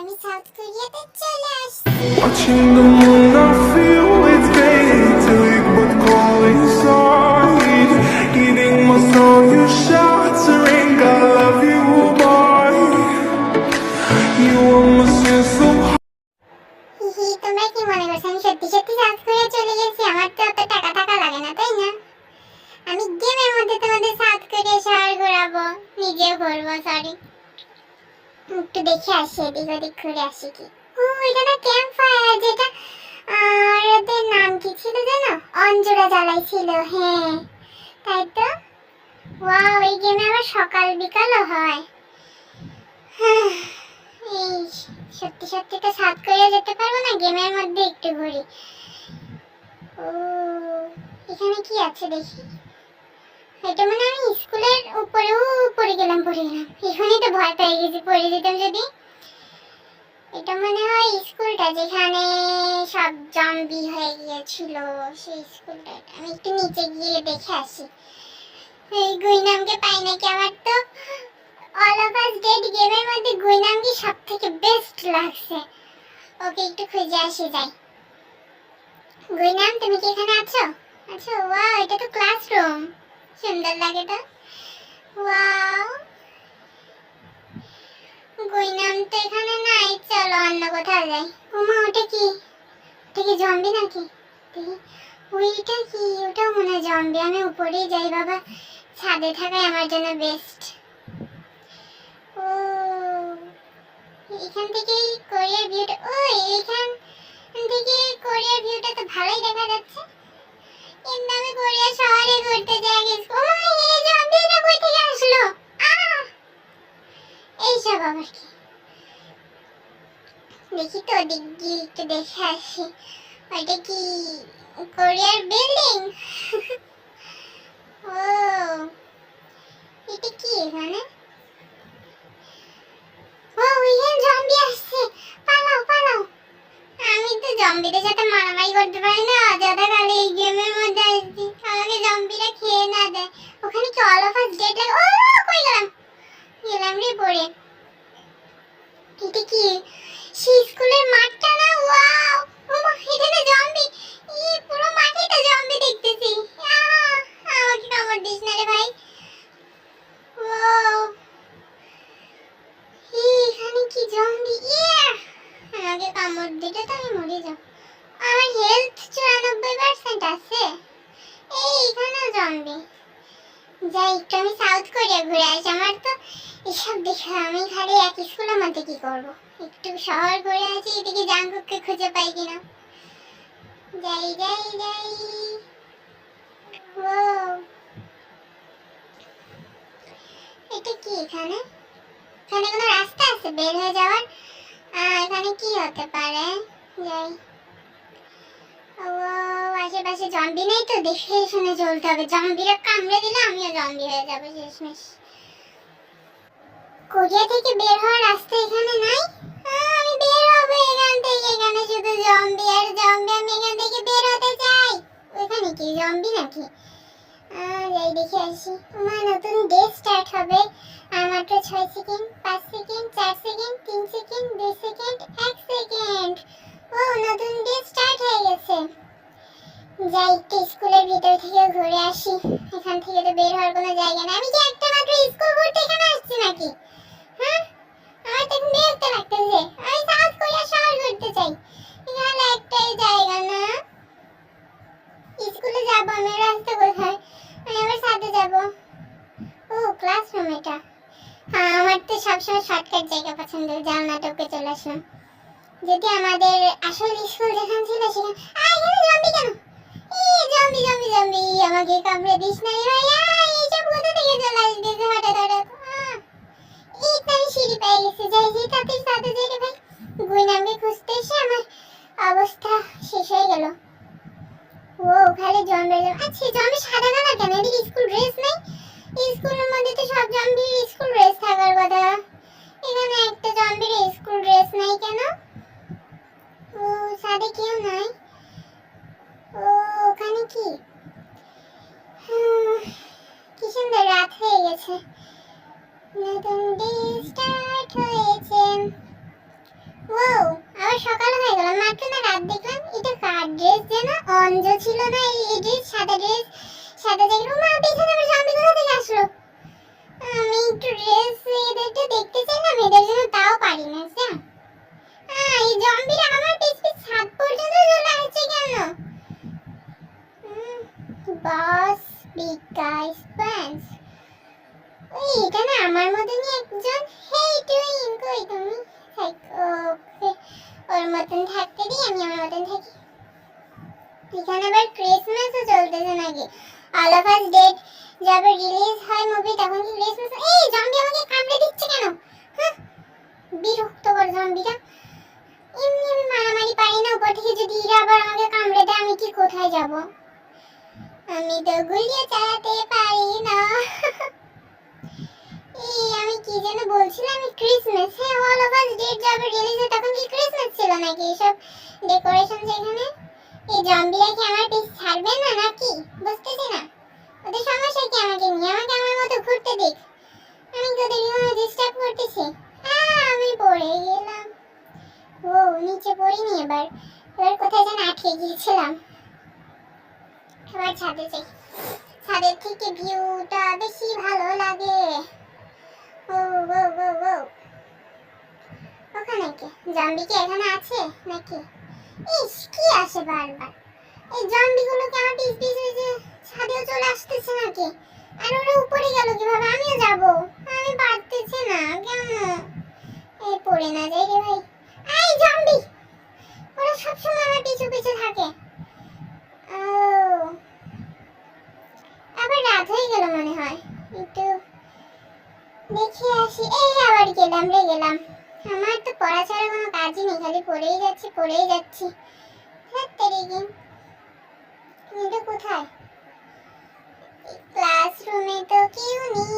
আমি সাউথ কোরিয়াতে চলে আসছি। Watching the moon, I feel it's fading till it would call inside. Eating my soul, you shout to ring. I love you, boy. You are my sense of হিহি, তোমরা কি মনে করছো আমি সত্যি সত্যি সাউথ কোরিয়া চলে গেছি? আমার তো অত টাকা টাকা লাগে না, তাই না? আমি গেমের মধ্যে তোমাদের সাউথ কোরিয়া শহর ঘোরাবো, নিজেও ঘুরবো। সরি, একটু দেখে আসি, এদিক ওদিক ঘুরে আসি। কি ও, এটা না ক্যাম্প ফায়ার, যেটা আর ওদের নাম কি ছিল জানো? অঞ্জুরা জ্বালাইছিল। হ্যাঁ, তাই তো। ওয়াও, এই গেমে আবার সকাল বিকালও হয়। এই সত্যি সত্যি তো সাউথ কোরিয়া যেতে পারবো না, গেমের মধ্যে একটু ঘুরি। ও, এখানে কি আছে দেখি। এটা মানে আমি স্কুলের উপরে পড়ে গেলাম। এখানেই তো ভয় পেয়ে গেছি, পড়ে যেতাম যদি। এটা মনে হয় স্কুলটা যেখানে সব জম্বি হয়ে গিয়েছিল, সেই স্কুলটা। আমি একটু নিচে গিয়ে দেখে আসি। এই গুইনামকে পাই নাকি? আমার তো অল অফ আস ডেড গেমের মধ্যে গুইনামকে সব থেকে বেস্ট লাগছে। ওকে একটু খুঁজে আসি, যাই। গুইনাম, তুমি কি এখানে আছো? আচ্ছা, ওয়াও, এটা তো ক্লাসরুম। সুন্দর লাগে তো। ওয়াও, গুইনাম তো এখানে নাই। চলো অন্য কোথাও যাই। ওমা, ওটা কি? ওটা কি জম্বি নাকি? ওইটা কি? ওটাও মনে হয় জম্বি। আমি উপরেই যাই বাবা, ছাদে থাকাই আমার জন্য বেস্ট। ও, এখান থেকে কোরিয়ার ভিউটা, এইখান থেকে কোরিয়ার ভিউটা তো ভালোই দেখা যাচ্ছে। কিন্তু আমি কোরিয়া শহরে ঘুরতে যাই। ওমা, এই জম্বিটা কই থেকে আসলো? এইসব আবার কি? দেখি তো, ওদিক গিয়ে একটু দেখে আসি। ওইটা কি কোরিয়ার বিল্ডিং? ও, এটা কি এখানে? ও, এখানে জম্বি আসছে। পালাও পালাও। আমি তো জম্বিদের সাথে মারামারি করতে পারি না, অযথা খালি এই গেমের মধ্যে আসছি। আমাকে জম্বিরা খেয়ে না দেয়। ওখানে কি অল অফ আস ডেড লাগে? ও, কই গেলাম? গেলাম রে পড়ে। এটা কি সেই স্কুলের মাঠটা না? ওয়াও, ওমা, এখানে জম্বি। পুরো মাঠেই তো জম্বি দেখতেছি। আমাকে কামড় দিস না রে ভাই। ওয়াও, এখানে কি জম্বি? আমাকে কামড় দিলে তো আমি মরে যাব। আমার হেলথ 94% আছে। এইখানেও জম্বি। যাই, একটু আমি সাউথ কোরিয়া ঘুরে আসি। আমার তো এসব দেখে আমি খালি এক স্কুলের মধ্যে কি করব। একটু শহর ঘুরে আসি, এদিকে জাঙ্কুককে খুঁজে পাই কিনা। যাই যাই যাই। ও, এটা কি? এখানে এখানে কোনো রাস্তা আছে বের হয়ে যাওয়ার? এখানে কি হতে পারে? যাই। ও, আশেপাশে জম্বি নেই তো, দেখে শুনে চলতে হবে। জম্বিরা কামড়ে দিলে আমিও জম্বি হয়ে যাবো শেষমেশ। কোরিয়া থেকে বের হওয়ার রাস্তা এখানে নাই। আমি বের হবো এখান থেকে। এখানে শুধু জম্বি আর জম্বি। আমি এখান থেকে বের হতে চাই। ওখানে কি জম্বি নাকি? যাই দেখে আসি। আমার নতুন ডে স্টার্ট হবে। আর মাত্র 6 second, 5 second, 4 second, 3 second, 2 second, 1 second. ও, নতুন ডে স্টার্ট হয়ে গেছে। যাই, একটু স্কুলের ভিতর থেকে ঘুরে আসি। এখান থেকে তো বের হওয়ার কোনো জায়গা নেই। আমি কি একটা মাত্র স্কুল ঘুরতে এখানে আসছি নাকি? হ্যাঁ, আমার তো বিরক্ত লাগতেছে। আমি সাউথ কোরিয়া শহর ঘুরতে চাই। এখানে একটাই জায়গা না। স্কুলে যাবো আমি, রাস্তা কোথায়? আমি আবার সাথে যাব। ও, ক্লাসরুম এটা। হ্যাঁ, আমার তো সবসময় শর্টকাট জায়গা পছন্দ। জানলা টপকে চলে আসলাম। যদি আমাদের আসল স্কুল যেখানে ছিল সেখানে। এখানে জম্বি কেন? জম্বি জম্বি জম্বি, আমাকে কামড়ে দিস না রে ভাই। এইসব কোথা থেকে চলে আসতেছে হঠাৎ হঠাৎ? এই তো আমি সিঁড়ি পেয়ে গেছি। যাই যাই, তাড়াতাড়ি সাথে যাই রে ভাই। গুইনামকে খুঁজতে এসে আমার অবস্থা শেষ হয়ে গেল। ও, খালি জম্বি। আচ্ছা, জম্বি সাদা কালার কেন? এদিকে স্কুল ড্রেস নেই। স্কুলের মধ্যে তো সব জম্বির স্কুল ড্রেস থাকার কথা। এখানে একটা জম্বির স্কুল ড্রেস নাই কেন? ও, সাদে কেউ নাই। ও, ওখানে কি? কি সুন্দর রাত হয়ে গেছে। নতুন ডে স্টার্ট হয়েছে। ড্রেস যেন অঞ্জ ছিল না, এই ড্রেস সাদা জ্যাকেট। মা পেছনে আমার জম্বি কোথা থেকে আসলো? আমি একটু ড্রেস এদেরকে দেখতে চাইলাম, এদের জন্য তাও পারি না। এই জম্বিরা আমার পিছ ছাদ পর্যন্ত চলে আসছে কেন? বস বিগ গাইস প্যান্টস, ওই এটা না আমার মতনই একজন। হেই টুইন, কই তুমি? ওকে, ওর মতন থাকতে দিই, আমি আমার মতন থাকি। এখানে আবার ক্রিসমাসও চলতেছে নাকি? অল অফ আস ডেড যবে রিলিজ হয় মুভি তখন কি ক্রিসমাস? এই জম্বি আমাকে কামড়ে দিচ্ছে কেন? বিরক্তকর জম্বিটা। এমনি আমি মারামারি পারি না, উপর থেকে যদি এরা আবার আমাকে কামড়ে দেয় আমি কি কোথায় যাব? আমি তো গুলিয়ে চালাতে পারি না। এই আমি কি যেন বলছিলাম, ক্রিসমাস। হ্যাঁ, অল অফ আস ডেড যবে রিলিজ হয় তখন কি ক্রিসমাস ছিল নাকি? এসব ডেকোরেশন যেখানে, এই জম্বিরা কি আমার পিছ ছাড়বে না নাকি? বুঝতেছি না ওদের সমস্যা কি আমাকে নিয়ে। আমাকে আমার মতো ঘুরতে দিক, আমি তো ওদের কোনো ডিস্টার্ব করতেছি। আমি পড়ে গেলাম। ও নিচে পড়িনি, এবার কোথায় যেন আটকে গিয়েছিলাম। এবার ছাদে যাই, ছাদের থেকে ভিউটা বেশি ভালো লাগে। ও ও ও ও, ওখানে কি জম্বি কি এখানে আছে নাকি? ইস কি আসে বারবার এই জম্বিগুলো, কি আমার পিছ পিছ যে ছাদেও চলে আসতেছে নাকি? আর ওরা উপরে গেল কিভাবে? আমিও যাব, আমি পারতেছি না কেন? এই পড়ে না যাই রে ভাই। এই জম্বি, ওরা সবসময় আমার পিছু পিছু থাকে। ও আবার রাত হয়ে গেল মনে হয়, একটু দেখে আসি। এই আবার গেলাম। আমার তো পড়া ছাড়া কোনো কাজই নেই, খালি পড়েই যাচ্ছি। এটা কোথায়? ক্লাসরুমে তো কেউ নেই,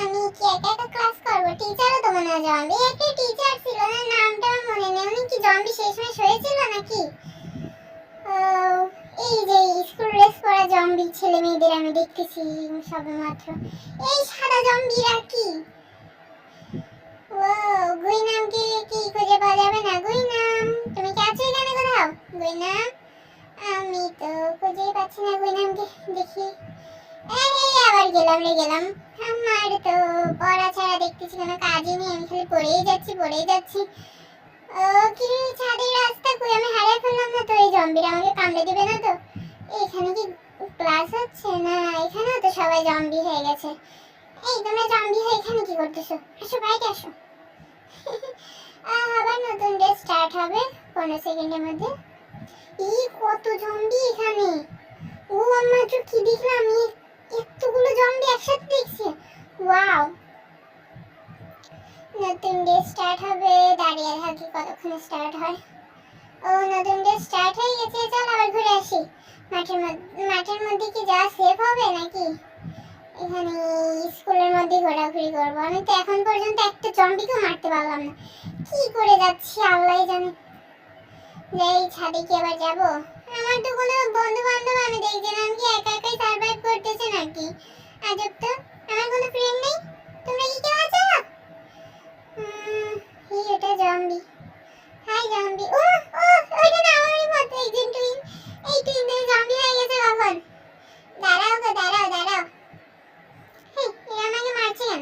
আমি কি একা একা ক্লাস করবো? টিচারও তো মনে হয় জম্বি। একটা টিচার ছিল না, নামটা মনে নেই। উনি কি জম্বি শেষমেশ হয়েছিল নাকি? এই যে স্কুল ড্রেস পরা জম্বি ছেলে মেয়েদের আমি দেখতেছি সবেমাত্র। এই সাদা জম্বিরা কি? ও গুইনামকে কি খুঁজে পাওয়া যাবে না? গুইনাম, তুমি কি আছো এখানে কোথাও? গুইনাম, আমি তো খুঁজেই পাচ্ছি না গুইনামকে। দেখি, এই আবার গেলাম। আমার তো পড়া ছাড়া দেখতেছি কোনো কাজই নেই, আমি খালি পড়েই যাচ্ছি। ও কি ছাদের রাস্তা কই? আমি হারিয়ে ফেললাম না তো? এই জম্বিরা আমাকে কামড়ে দিবে না তো? এখানে কি ক্লাস হচ্ছে না? এখানেও তো সবাই জম্বি হয়ে গেছে। এই তোমরা জম্বি হয়ে এখানে কি করতেছো? আসো বাইরে আসো। আবার নতুন ডে স্টার্ট হবে 15 সেকেন্ডের মধ্যে। এই কত জম্বি এখানে! ও আম্মা, তো কি দেখলাম? এতগুলো জম্বি একসাথে দেখছি। ওয়াও, নতুন ডে স্টার্ট হবে। দাঁড়িয়ে থাকি কতক্ষণে স্টার্ট হয়। ও নতুন ডে স্টার্ট হয়ে গেছে, চল আবার ঘুরে আসি। মাঠের মধ্যে কি যাওয়া সেফ হবে নাকি? এখানে স্কুলের মধ্যে ঘোরাঘুরি করবো। আমি তো এখন পর্যন্ত একটা জম্বিকেও মারতে পারলাম না। কি করে যাচ্ছি আল্লাহই জানে। যাই ছাদে কি আবার যাবো? আমার তো কোনো বন্ধু বান্ধব আমি দেখছিলাম কি একা একাই সার্ভাইভ করতেছে নাকি? আজব তো, আমার কোনো ফ্রেন্ড নেই। তোমরা কি কেউ আছো? এটা জম্বি। High zombie. ও ওইটা না আমারই মতো একজন টুইন। এই টুইনদের জম্বি হয়ে গেছে কখন? দাঁড়াও। হেই, এরা আমাকে মারছে কেন?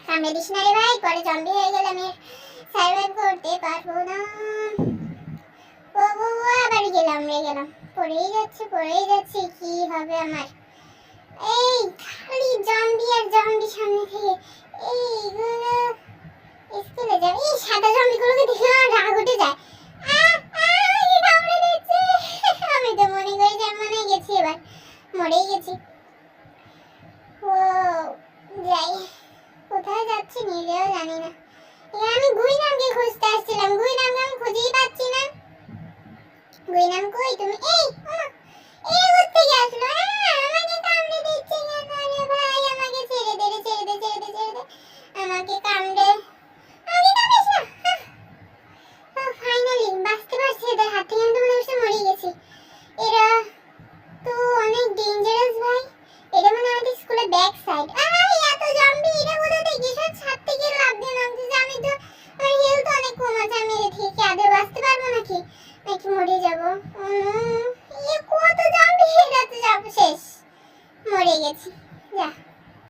কামড়ে দিস না রে ভাই, পরে জম্বি হয়ে গেলে আমি সার্ভাইভ করতে পারবো না। ও আবার গেলাম। পড়েই যাচ্ছি, কি হবে আমার? এই খালি জম্বি আর জম্বি সামনে থেকে। এইগুলো স্কুলে যাবে। এই সাদা জম্বিগুলোকে দেখে আমার রাগ উঠে যায়। কামড়ে দিচ্ছে। আমি তো মনে করি যে মনে গেছি, এবার মরেই গেছি। ও যাই, কোথায় যাচ্ছি নিজেও জানি না। আমি গুইনামকে খুঁজতে আসছিলাম, গুইনামকে আমি খুঁজেই পাচ্ছি না। গুইনাম কই তুমি? এই কোথা থেকে আসলো? আমাকে কামড়ে দিচ্ছে কেন রে ভাই? আমাকে ছেড়ে দে। আমাকে কামড়িস না। ফাইনালি বাঁচতে পারছি এদের হাত থেকে। আমি তো মনে হচ্ছে মরে গেছি। এরা তো অনেক ডেঞ্জারাস ভাই। এটা মানে আমাদের স্কুলের ব্যাক সাইড। এত জম্বি! এটা কোথা থেকে? সব ছাদ থেকে লাফ দিয়ে নামতেছে। আমি তো, আমার হেলথ অনেক কম আছে। আমি এর থেকে আদৌ বাঁচতে পারবো নাকি মরে যাবো? মরে গেছি। যা।